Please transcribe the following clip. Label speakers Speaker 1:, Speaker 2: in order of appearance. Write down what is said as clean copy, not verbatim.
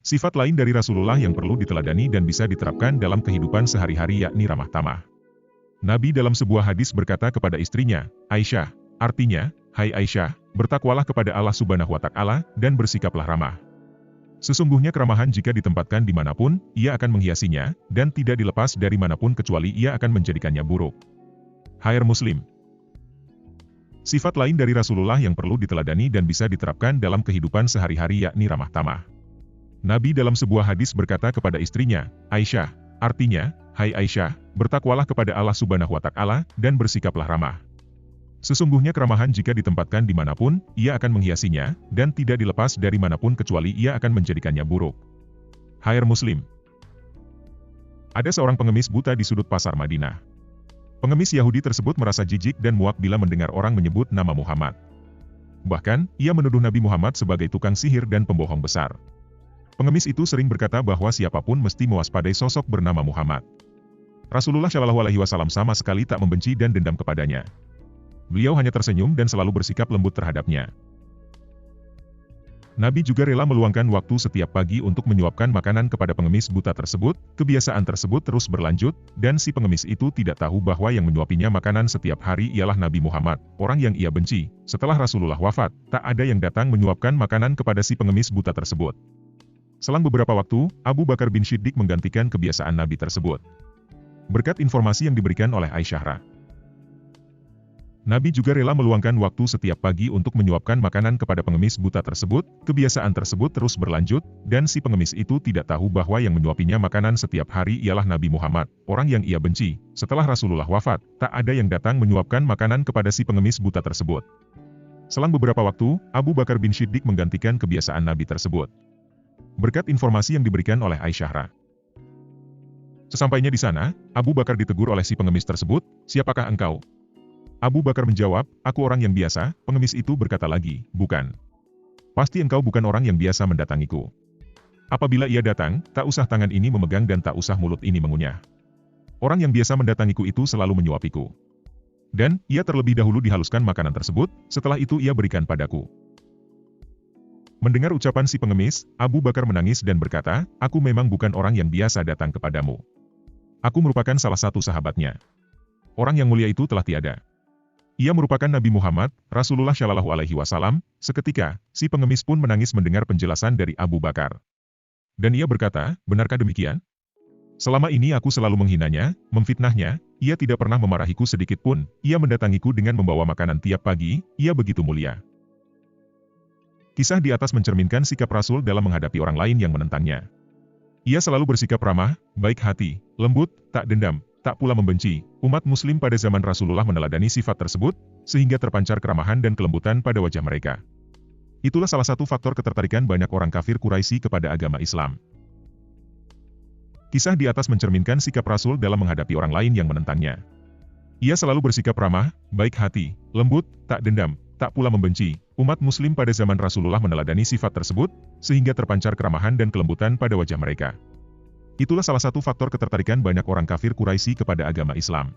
Speaker 1: Sifat lain dari Rasulullah yang perlu diteladani dan bisa diterapkan dalam kehidupan sehari-hari yakni ramah tamah. Nabi dalam sebuah hadis berkata kepada istrinya, Aisyah, artinya, "Hai Aisyah, bertakwalah kepada Allah Subhanahu wa Ta'ala, dan bersikaplah ramah. Sesungguhnya keramahan jika ditempatkan dimanapun, ia akan menghiasinya, dan tidak dilepas dari manapun kecuali ia akan menjadikannya buruk." Hair Muslim. Sifat lain dari Rasulullah yang perlu diteladani dan bisa diterapkan dalam kehidupan sehari-hari yakni ramah tamah. Nabi dalam sebuah hadis berkata kepada istrinya, Aisyah, artinya, "Hai Aisyah, bertakwalah kepada Allah Subhanahu wa Ta'ala, dan bersikaplah ramah. Sesungguhnya keramahan jika ditempatkan dimanapun, ia akan menghiasinya, dan tidak dilepas dari manapun kecuali ia akan menjadikannya buruk." Hair Muslim. Ada seorang pengemis buta di sudut pasar Madinah. Pengemis Yahudi tersebut merasa jijik dan muak bila mendengar orang menyebut nama Muhammad. Bahkan, ia menuduh Nabi Muhammad sebagai tukang sihir dan pembohong besar. Pengemis itu sering berkata bahwa siapapun mesti mewaspadai sosok bernama Muhammad. Rasulullah Shallallahu Alaihi Wasallam sama sekali tak membenci dan dendam kepadanya. Beliau hanya tersenyum dan selalu bersikap lembut terhadapnya. Nabi juga rela meluangkan waktu setiap pagi untuk menyuapkan makanan kepada pengemis buta tersebut. Kebiasaan tersebut terus berlanjut, dan si pengemis itu tidak tahu bahwa yang menyuapinya makanan setiap hari ialah Nabi Muhammad, orang yang ia benci. Setelah Rasulullah wafat, tak ada yang datang menyuapkan makanan kepada si pengemis buta tersebut. Selang beberapa waktu, Abu Bakar bin Shiddiq menggantikan kebiasaan Nabi tersebut. Berkat informasi yang diberikan oleh Aisyah, Nabi juga rela meluangkan waktu setiap pagi untuk menyuapkan makanan kepada pengemis buta tersebut. Kebiasaan tersebut terus berlanjut, dan si pengemis itu tidak tahu bahwa yang menyuapinya makanan setiap hari ialah Nabi Muhammad, orang yang ia benci. Setelah Rasulullah wafat, tak ada yang datang menyuapkan makanan kepada si pengemis buta tersebut. Selang beberapa waktu, Abu Bakar bin Shiddiq menggantikan kebiasaan Nabi tersebut. Berkat informasi yang diberikan oleh Aisyah. Sesampainya di sana, Abu Bakar ditegur oleh si pengemis tersebut, "Siapakah engkau?" Abu Bakar menjawab, "Aku orang yang biasa." Pengemis itu berkata lagi, "Bukan. Pasti engkau bukan orang yang biasa mendatangiku. Apabila ia datang, tak usah tangan ini memegang dan tak usah mulut ini mengunyah. Orang yang biasa mendatangiku itu selalu menyuapiku. Dan, ia terlebih dahulu dihaluskan makanan tersebut, setelah itu ia berikan padaku." Mendengar ucapan si pengemis, Abu Bakar menangis dan berkata, "Aku memang bukan orang yang biasa datang kepadamu. Aku merupakan salah satu sahabatnya. Orang yang mulia itu telah tiada. Ia merupakan Nabi Muhammad, Rasulullah Shallallahu Alaihi Wasallam." Seketika, si pengemis pun menangis mendengar penjelasan dari Abu Bakar. Dan ia berkata, "Benarkah demikian? Selama ini aku selalu menghinanya, memfitnahnya, ia tidak pernah memarahiku sedikit pun, ia mendatangiku dengan membawa makanan tiap pagi, ia begitu mulia." Kisah di atas mencerminkan sikap Rasul dalam menghadapi orang lain yang menentangnya. Ia selalu bersikap ramah, baik hati, lembut, tak dendam, tak pula membenci. Umat muslim pada zaman Rasulullah meneladani sifat tersebut, sehingga terpancar keramahan dan kelembutan pada wajah mereka. Itulah salah satu faktor ketertarikan banyak orang kafir Quraisy kepada agama Islam. Kisah di atas mencerminkan sikap Rasul dalam menghadapi orang lain yang menentangnya. Ia selalu bersikap ramah, baik hati, lembut, tak dendam, tak pula membenci. Umat muslim pada zaman Rasulullah meneladani sifat tersebut, sehingga terpancar keramahan dan kelembutan pada wajah mereka. Itulah salah satu faktor ketertarikan banyak orang kafir Quraisy kepada agama Islam.